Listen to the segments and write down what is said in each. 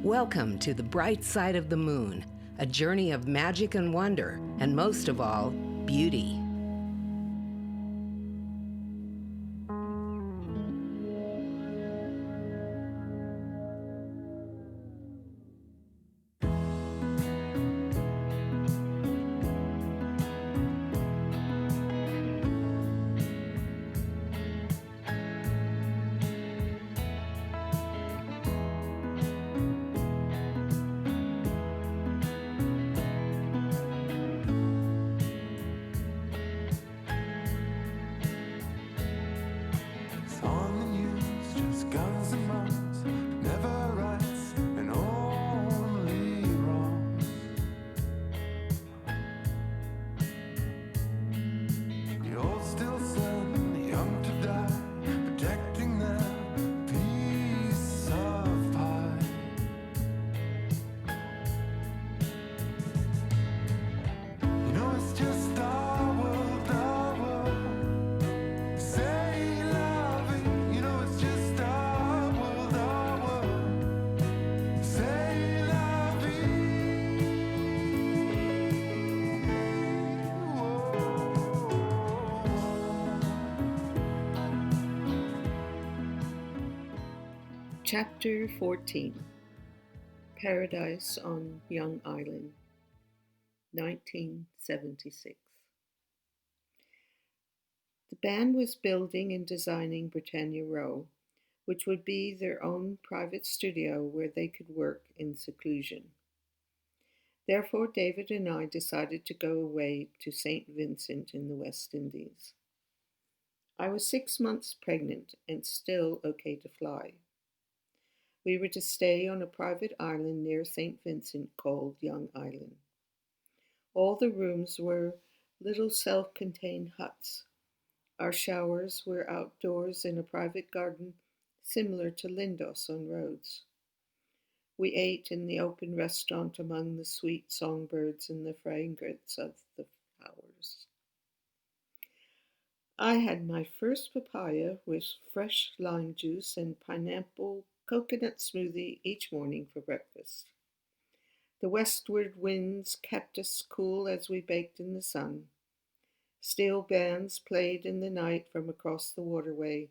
Welcome to the bright side of the moon, a journey of magic and wonder, and most of all, beauty. Chapter 14 Paradise on Young Island, 1976. The band was building and designing Britannia Row, which would be their own private studio where they could work in seclusion. Therefore, David and I decided to go away to St. Vincent in the West Indies. I was 6 months pregnant and still okay to fly. We were to stay on a private island near St. Vincent called Young Island. All the rooms were little self-contained huts. Our showers were outdoors in a private garden similar to Lindos on Rhodes. We ate in the open restaurant among the sweet songbirds and the fragrance of the flowers. I had my first papaya with fresh lime juice and pineapple coconut smoothie each morning for breakfast. The westward winds kept us cool as we baked in the sun. Steel bands played in the night from across the waterway,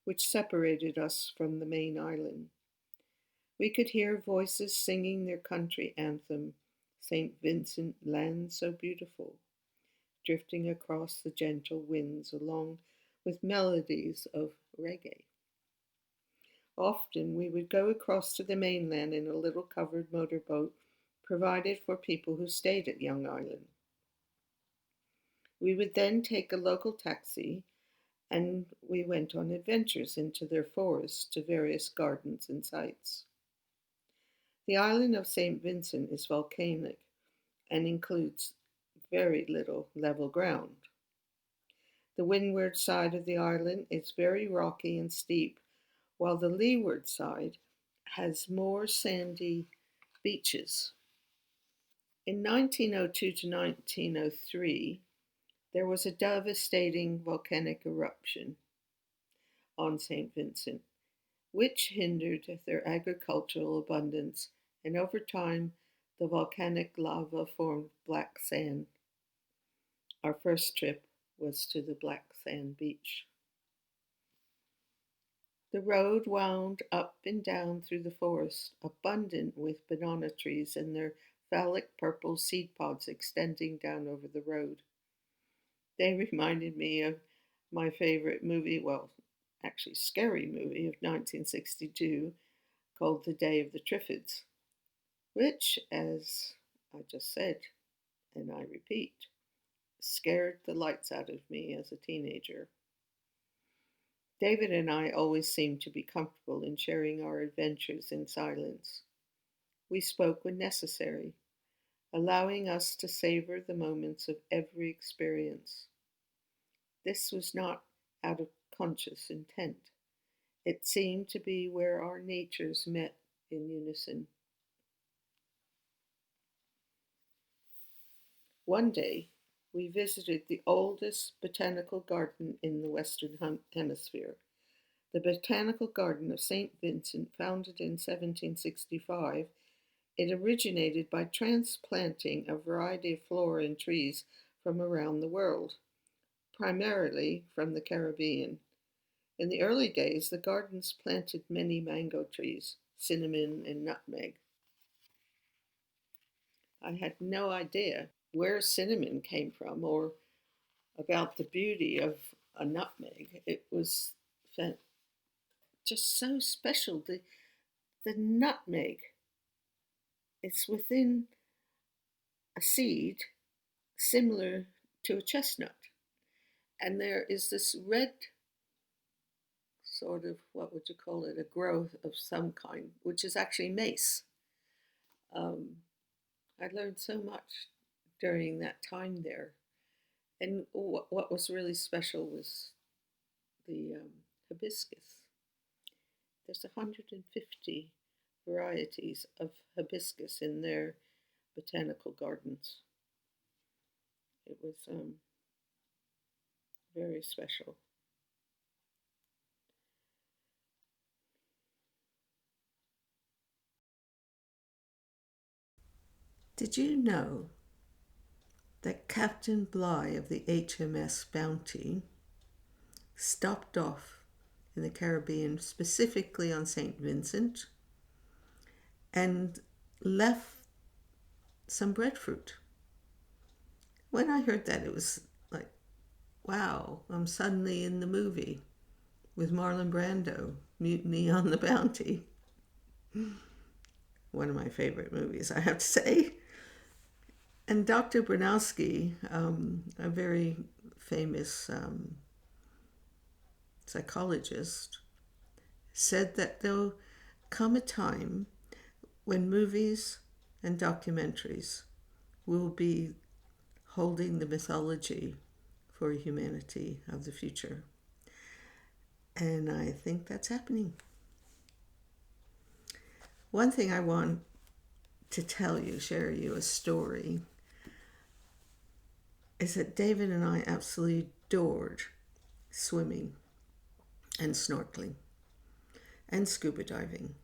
which separated us from the main island. We could hear voices singing their country anthem, St. Vincent, Land So Beautiful, drifting across the gentle winds along with melodies of reggae. Often we would go across to the mainland in a little covered motorboat provided for people who stayed at Young Island. We would then take a local taxi and we went on adventures into their forests to various gardens and sites. The island of St. Vincent is volcanic and includes very little level ground. The windward side of the island is very rocky and steep, while the leeward side has more sandy beaches. In 1902 to 1903, there was a devastating volcanic eruption on St. Vincent, which hindered their agricultural abundance, and over time, the volcanic lava formed black sand. Our first trip was to the black sand beach. The road wound up and down through the forest, abundant with banana trees and their phallic purple seed pods extending down over the road. They reminded me of my favorite movie, well, actually scary movie of 1962 called The Day of the Triffids, which, as I just said, and I repeat, scared the lights out of me as a teenager. David and I always seemed to be comfortable in sharing our adventures in silence. We spoke when necessary, allowing us to savor the moments of every experience. This was not out of conscious intent. It seemed to be where our natures met in unison. One day, we visited the oldest botanical garden in the Western Hemisphere, The Botanical Garden of St. Vincent, founded in 1765, it originated by transplanting a variety of flora and trees from around the world, primarily from the Caribbean. In the early days, the gardens planted many mango trees, cinnamon, and nutmeg. I had no idea where cinnamon came from or about the beauty of a nutmeg. It was just so special. The nutmeg, it's within a seed similar to a chestnut. And there is this red sort of, what would you call it, a growth of some kind, which is actually mace. Um, I learned so much during that time there. And what was really special was the hibiscus. There's 150 varieties of hibiscus in their botanical gardens. It was very special. Did you know that Captain Bligh of the HMS Bounty stopped off in the Caribbean, specifically on St. Vincent, and left some breadfruit? When I heard that, it was like, wow, I'm suddenly in the movie with Marlon Brando, Mutiny on the Bounty. One of my favorite movies, I have to say. And Dr. Bronowski, a very famous psychologist, said that there'll come a time when movies and documentaries will be holding the mythology for humanity of the future. And I think that's happening. One thing I want to share you a story, is that David and I absolutely adored swimming and snorkeling and scuba diving.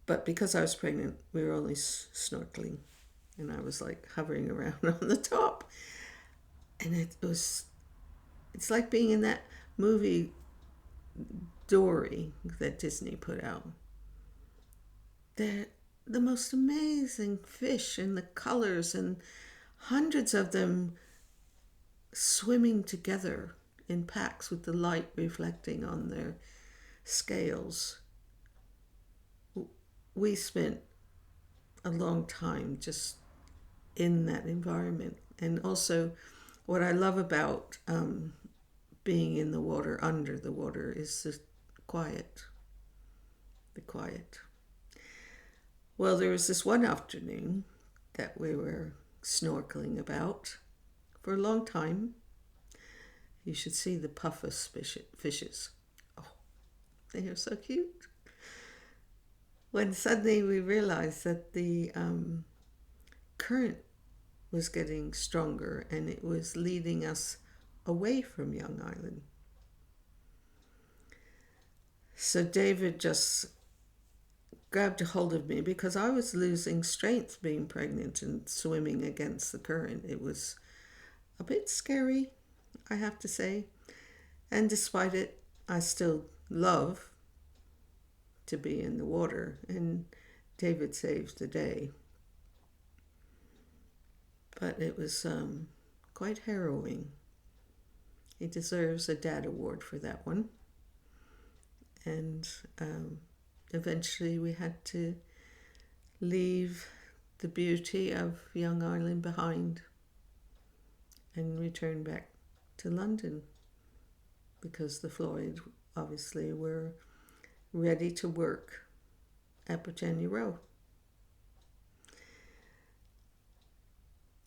But because I was pregnant, we were only snorkeling, and I was like hovering around on the top. And it's like being in that movie Dory that Disney put out. They're the most amazing fish, and the colors, and hundreds of them swimming together in packs with the light reflecting on their scales. We spent a long time just in that environment. And also, what I love about being in the water, under the water, is the quiet. The quiet. Well, there was this one afternoon that we were snorkeling about for a long time. You should see the puffus fishes. Oh, they are so cute. When suddenly we realized that the current was getting stronger, and it was leading us away from Young Island. So David just grabbed a hold of me, because I was losing strength being pregnant and swimming against the current. It was a bit scary, I have to say. And despite it, I still love to be in the water, and David saved the day. But it was quite harrowing. He deserves a Dad Award for that one. And eventually we had to leave the beauty of Young Island behind and return back to London, because the Floyd obviously were ready to work at Britannia Row.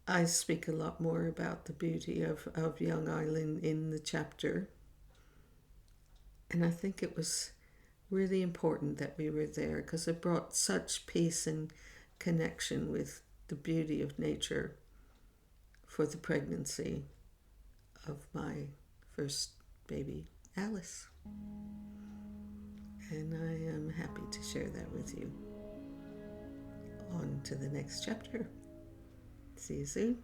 I speak a lot more about the beauty of Young Island in the chapter. And I think it was really important that we were there, because it brought such peace and connection with the beauty of nature for the pregnancy of my first baby, Alice. And I am happy to share that with you. On to the next chapter. See you soon.